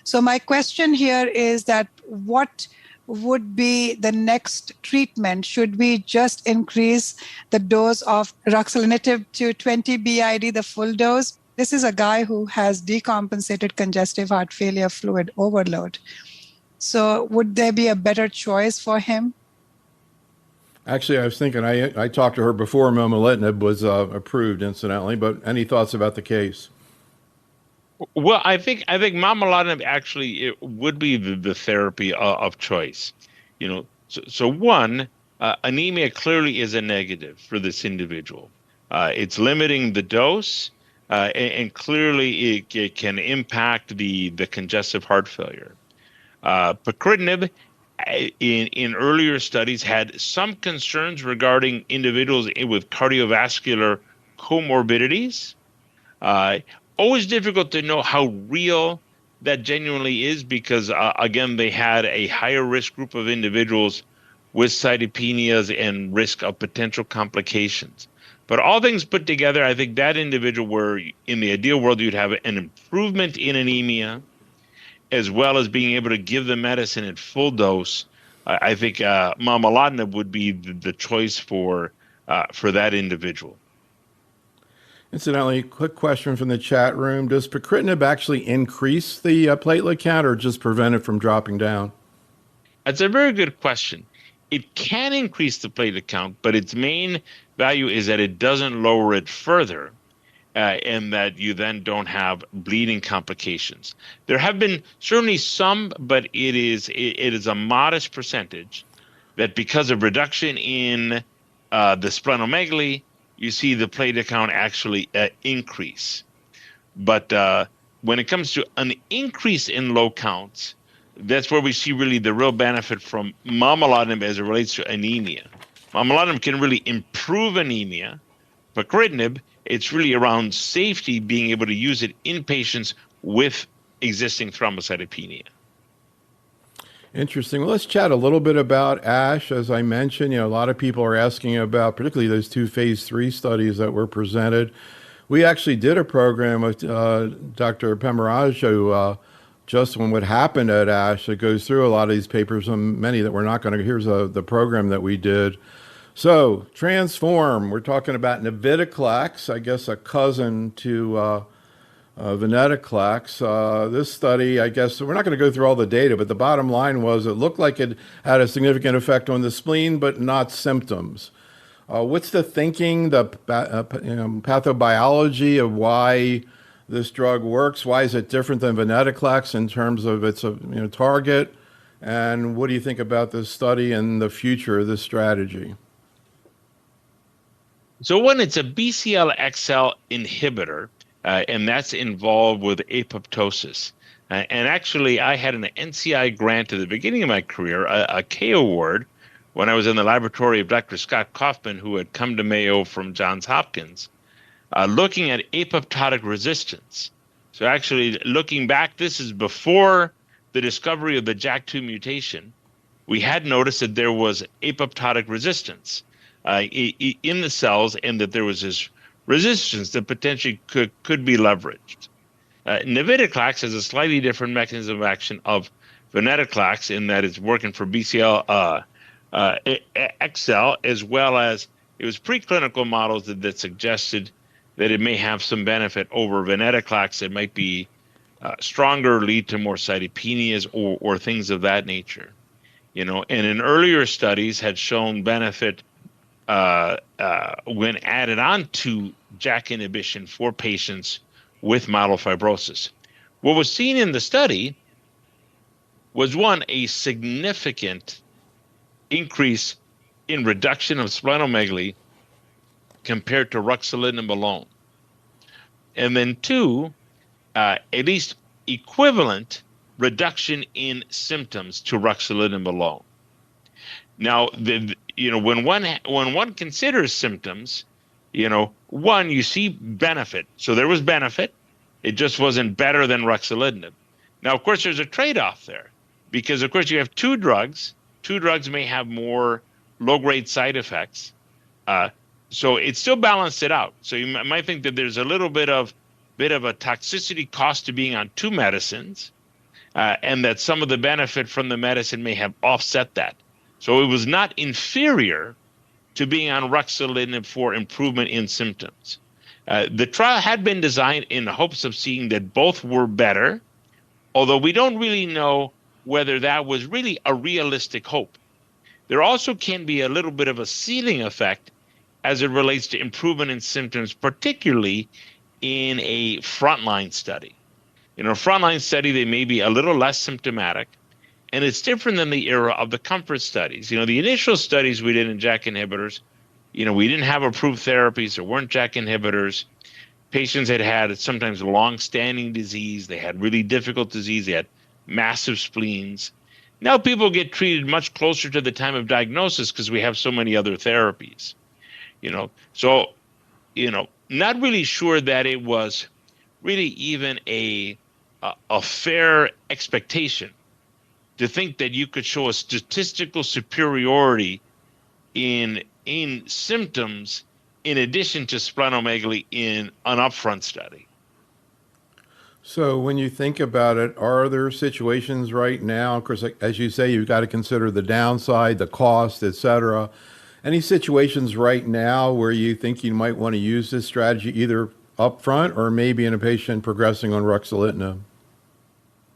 So my question here is that what would be the next treatment? Should we just increase the dose of ruxolitinib to 20 BID, the full dose? This is a guy who has decompensated congestive heart failure, fluid overload. So would there be a better choice for him? Actually, I was thinking, I talked to her before momelotinib was approved, incidentally, but any thoughts about the case? Well, I think momelotinib actually it would be the therapy of choice. So one, anemia clearly is a negative for this individual. It's limiting the dose, and clearly it can impact the congestive heart failure. Pacritinib in earlier studies had some concerns regarding individuals with cardiovascular comorbidities. Always difficult to know how real that genuinely is because, again, they had a higher risk group of individuals with cytopenias and risk of potential complications. But all things put together, I think that individual where in the ideal world you'd have an improvement in anemia, as well as being able to give the medicine at full dose. I think momelotinib would be the choice for that individual. Incidentally, quick question from the chat room. Does pacritinib actually increase the platelet count or just prevent it from dropping down? That's a very good question. It can increase the platelet count, but its main value is that it doesn't lower it further, and that you then don't have bleeding complications. There have been certainly some, but it is a modest percentage that because of reduction in the splenomegaly, you see the platelet count actually increase. But when it comes to an increase in low counts, that's where we see really the real benefit from momelotinib as it relates to anemia. Momelotinib can really improve anemia. Pacritinib, it's really around safety, being able to use it in patients with existing thrombocytopenia. Interesting. Well, let's chat a little bit about ASH. As I mentioned, a lot of people are asking about particularly those 2 phase 3 studies that were presented. We actually did a program with Dr. Pemaraj, just on what happened at ASH. It goes through a lot of these papers, and many that we're not going to. Here's the program that we did. So, Transform, we're talking about navitoclax, I guess a cousin to venetoclax. This study, I guess, we're not going to go through all the data, but the bottom line was it looked like it had a significant effect on the spleen, but not symptoms. What's the thinking, the pathobiology of why this drug works? Why is it different than venetoclax in terms of its target? And what do you think about this study and the future of this strategy? So when it's a BCL-XL inhibitor, and that's involved with apoptosis. And actually, I had an NCI grant at the beginning of my career, a K award, when I was in the laboratory of Dr. Scott Kaufman, who had come to Mayo from Johns Hopkins, looking at apoptotic resistance. So actually, looking back, this is before the discovery of the JAK2 mutation. We had noticed that there was apoptotic resistance in the cells, and that there was this resistance that potentially could be leveraged. Navitoclax has a slightly different mechanism of action of venetoclax in that it's working for BCL XL, as well as it was preclinical models that suggested that it may have some benefit over venetoclax. It might be stronger, lead to more cytopenias or things of that nature. And in earlier studies had shown benefit when added on to JAK inhibition for patients with myelofibrosis. What was seen in the study was, one, a significant increase in reduction of splenomegaly compared to ruxolitinib alone. And then two, at least equivalent reduction in symptoms to ruxolitinib alone. Now, when one considers symptoms, one, you see benefit. So there was benefit. It just wasn't better than ruxolitinib. Now, of course, there's a trade-off there because, of course, you have two drugs. Two drugs may have more low-grade side effects. So it still balanced it out. So you might think that there's a little bit of a toxicity cost to being on two medicines, and that some of the benefit from the medicine may have offset that. So it was not inferior to being on ruxolitinib for improvement in symptoms. The trial had been designed in the hopes of seeing that both were better, although we don't really know whether that was really a realistic hope. There also can be a little bit of a ceiling effect as it relates to improvement in symptoms, particularly in a frontline study. In a frontline study, they may be a little less symptomatic, and it's different than the era of the comfort studies. The initial studies we did in JAK inhibitors, we didn't have approved therapies. There weren't JAK inhibitors. Patients had sometimes long-standing disease. They had really difficult disease. They had massive spleens. Now people get treated much closer to the time of diagnosis because we have so many other therapies, So, not really sure that it was really even a fair expectation to think that you could show a statistical superiority in symptoms in addition to splenomegaly in an upfront study. So when you think about it, are there situations right now, of course, as you say, you've got to consider the downside, the cost, et cetera. Any situations right now where you think you might want to use this strategy either upfront or maybe in a patient progressing on ruxolitinib?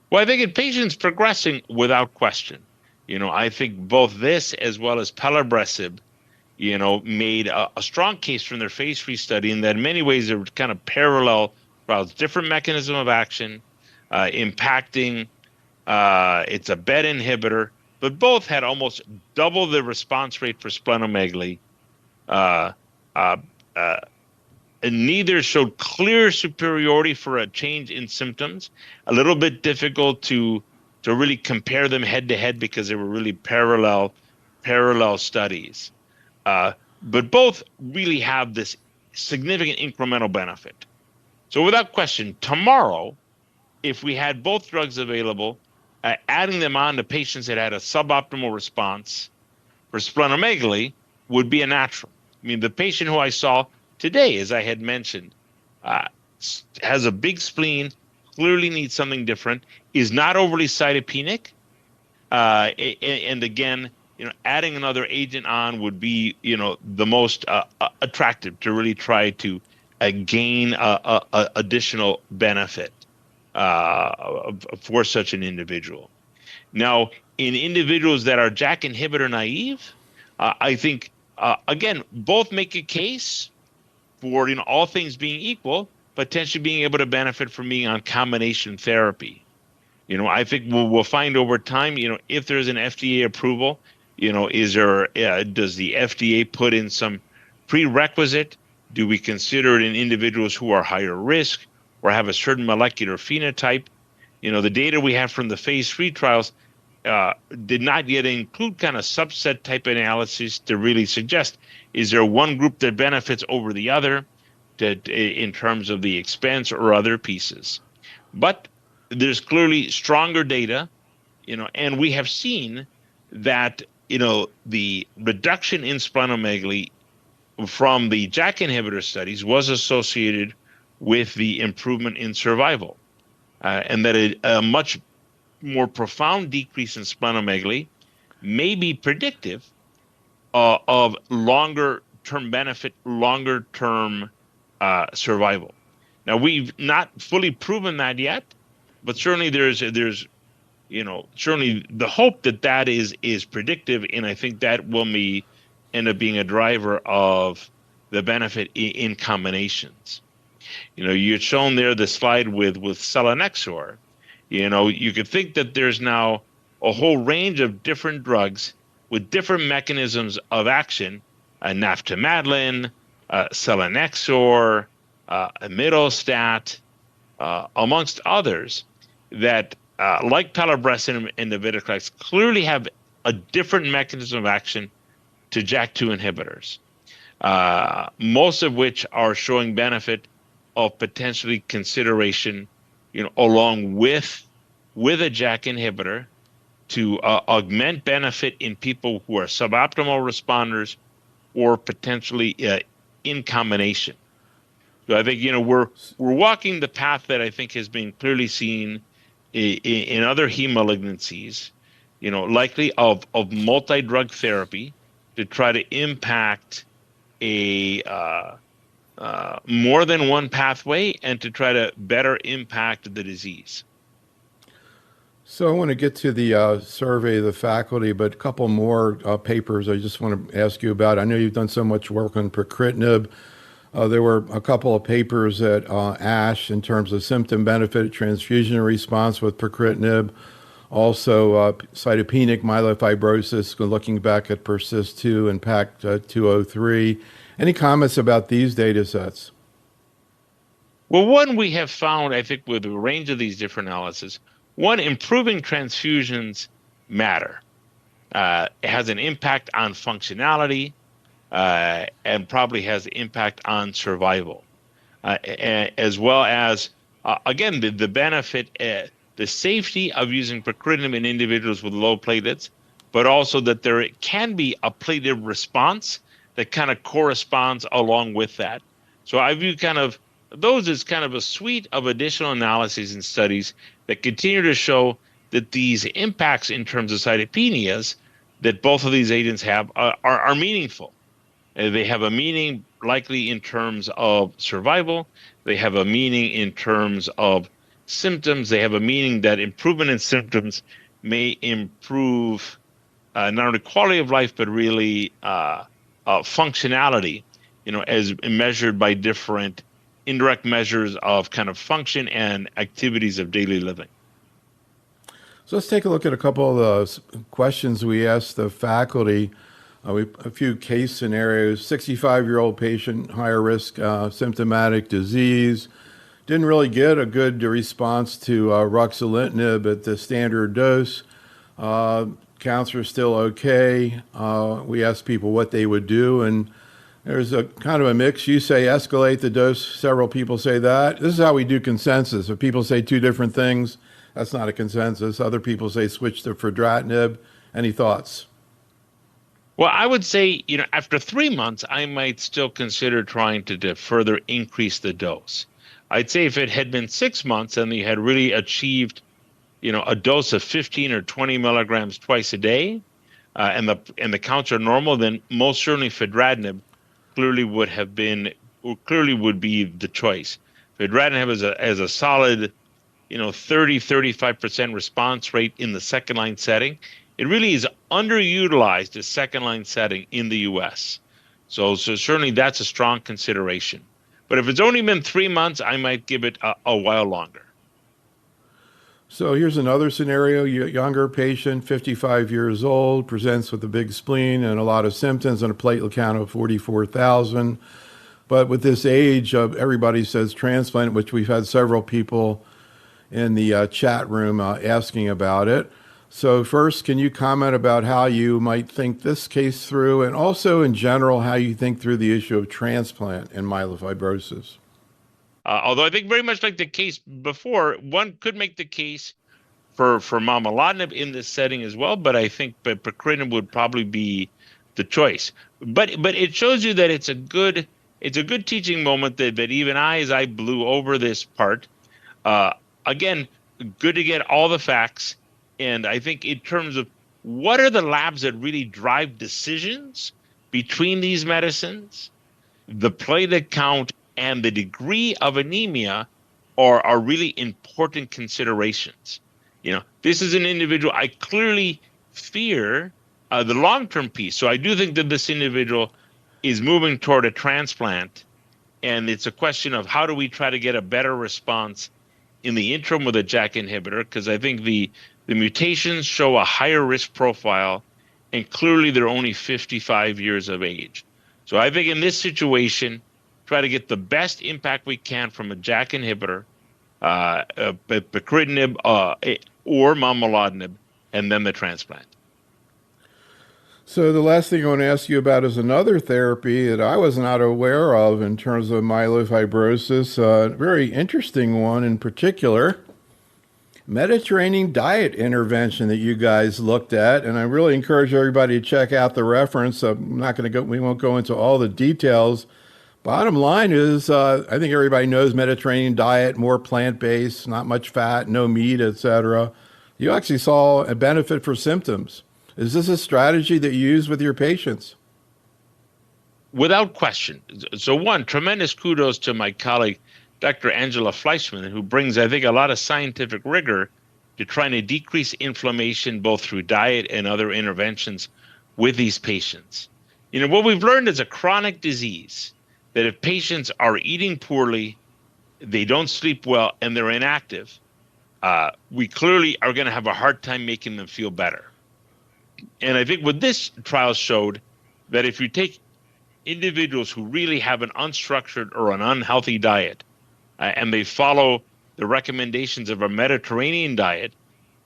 Well, I think in patients progressing, without question, I think both this as well as pelabresib, made a strong case from their phase 3 study in that in many ways they were kind of parallel trials, different mechanism of action, impacting, it's a BET inhibitor, but both had almost double the response rate for splenomegaly. And neither showed clear superiority for a change in symptoms. A little bit difficult to really compare them head to head because they were really parallel studies. But both really have this significant incremental benefit. So without question, tomorrow, if we had both drugs available, adding them on to patients that had a suboptimal response for splenomegaly would be a natural. I mean, the patient who I saw today, as I had mentioned, has a big spleen, clearly needs something different, is not overly cytopenic, and again, adding another agent on would be, the most attractive to really try to gain additional benefit for such an individual. Now, in individuals that are JAK inhibitor naive, I think again both make a case for all things being equal, potentially being able to benefit from being on combination therapy. I think we'll find over time, if there's an FDA approval, does the FDA put in some prerequisite? Do we consider it in individuals who are higher risk or have a certain molecular phenotype? The data we have from the phase 3 trials did not yet include kind of subset type analysis to really suggest, is there one group that benefits over the other in terms of the expense or other pieces? But there's clearly stronger data, and we have seen that, the reduction in splenomegaly from the JAK inhibitor studies was associated with the improvement in survival, and that a much more profound decrease in splenomegaly may be predictive of longer-term benefit, longer-term survival. Now, we've not fully proven that yet, but certainly there's certainly the hope that is predictive, and I think that will end up being a driver of the benefit in combinations. You had shown there the slide with selinexor. You could think that there's now a whole range of different drugs with different mechanisms of action, naftamadlin, selinexor, imetelstat, amongst others, that like pelabresib and navitoclax clearly have a different mechanism of action to JAK2 inhibitors, most of which are showing benefit of potentially consideration, along with a JAK inhibitor to augment benefit in people who are suboptimal responders or potentially in combination. So I think, we're walking the path that I think has been clearly seen in other heme malignancies, likely of multi-drug therapy to try to impact a more than one pathway and to try to better impact the disease. So I want to get to the survey of the faculty, but a couple more papers I just want to ask you about. I know you've done so much work on pacritinib. There were a couple of papers at ASH in terms of symptom benefit, transfusion response with pacritinib, also cytopenic myelofibrosis, looking back at PERSIST-2 and PACT-203. Any comments about these data sets? Well, one we have found, I think, with a range of these different analyses, one, improving transfusions matter. It has an impact on functionality, and probably has impact on survival, as well as, again, the benefit, the safety of using pacritinib in individuals with low platelets, but also that there can be a platelet response that kind of corresponds along with that. So I view kind of those as kind of a suite of additional analyses and studies that continue to show that these impacts in terms of cytopenias that both of these agents have are meaningful. They have a meaning likely in terms of survival. They have a meaning in terms of symptoms. They have a meaning that improvement in symptoms may improve not only quality of life, but really functionality, as measured by different indirect measures of kind of function and activities of daily living. So let's take a look at a couple of those questions we asked the faculty. A few case scenarios. 65-year-old patient, higher risk symptomatic disease. Didn't really get a good response to ruxolitinib at the standard dose. Counts are still okay. We asked people what they would do, and there's a kind of a mix. You say escalate the dose. Several people say that. This is how we do consensus. If people say two different things, that's not a consensus. Other people say switch to fedratinib. Any thoughts? Well, I would say, after 3 months, I might still consider trying to further increase the dose. I'd say if it had been 6 months and you had really achieved, a dose of 15 or 20 milligrams twice a day, and the counts are normal, then most certainly fedratinib clearly would be the choice. Fedratinib has a solid, 30-35% response rate in the second line setting. It really is underutilized as second line setting in the U.S. So certainly that's a strong consideration. But if it's only been 3 months, I might give it a while longer. So here's another scenario. Younger patient, 55 years old, presents with a big spleen and a lot of symptoms and a platelet count of 44,000. But with this age, everybody says transplant, which we've had several people in the chat room asking about it. So first, can you comment about how you might think this case through, and also in general, how you think through the issue of transplant in myelofibrosis? Although I think very much like the case before, one could make the case for momelotinib in this setting as well, but I think pacritinib would probably be the choice. But it shows you that it's a good teaching moment that even as I blew over this part, again, good to get all the facts. And I think in terms of what are the labs that really drive decisions between these medicines, the platelet count and the degree of anemia are really important considerations. This is an individual I clearly fear the long-term piece. So I do think that this individual is moving toward a transplant, and it's a question of how do we try to get a better response in the interim with a JAK inhibitor, because I think the mutations show a higher risk profile, and clearly they're only 55 years of age. So I think in this situation, try to get the best impact we can from a JAK inhibitor, pacritinib or momelotinib, and then the transplant. So the last thing I want to ask you about is another therapy that I was not aware of in terms of myelofibrosis, a very interesting one in particular. Mediterranean diet intervention that you guys looked at, and I really encourage everybody to check out the reference. We won't go into all the details. Bottom line is, I think everybody knows Mediterranean diet, more plant-based, not much fat, no meat, etc. You actually saw a benefit for symptoms. Is this a strategy that you use with your patients? Without question. So one, tremendous kudos to my colleague, Dr. Angela Fleischman, who brings, I think, a lot of scientific rigor to trying to decrease inflammation both through diet and other interventions with these patients. What we've learned is a chronic disease that if patients are eating poorly, they don't sleep well, and they're inactive, we clearly are going to have a hard time making them feel better. And I think what this trial showed, that if you take individuals who really have an unstructured or an unhealthy diet, and they follow the recommendations of a Mediterranean diet,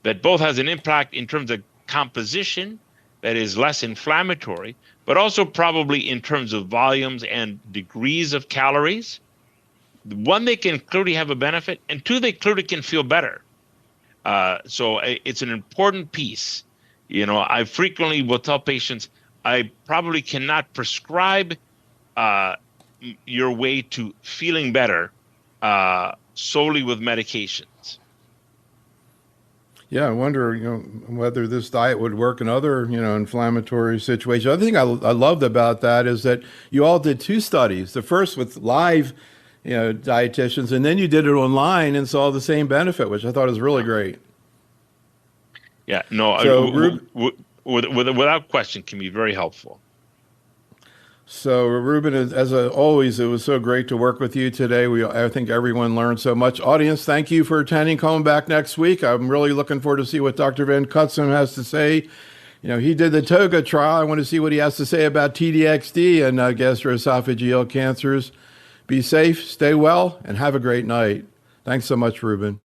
that both has an impact in terms of composition that is less inflammatory, but also probably in terms of volumes and degrees of calories. One, they can clearly have a benefit, and two, they clearly can feel better. So it's an important piece. I frequently will tell patients, I probably cannot prescribe your way to feeling better solely with medications. Yeah, I wonder, whether this diet would work in other, inflammatory situations. The other thing I loved about that is that you all did two studies. The first with live, dietitians, and then you did it online and saw the same benefit, which I thought was really great. Yeah, no, so, without question, can be very helpful. So, Ruben, as always, it was so great to work with you today. I think everyone learned so much. Audience, thank you for attending. Coming back next week. I'm really looking forward to see what Dr. Van Cutsem has to say. He did the TOGA trial. I want to see what he has to say about TDXD and gastroesophageal cancers. Be safe, stay well, and have a great night. Thanks so much, Ruben.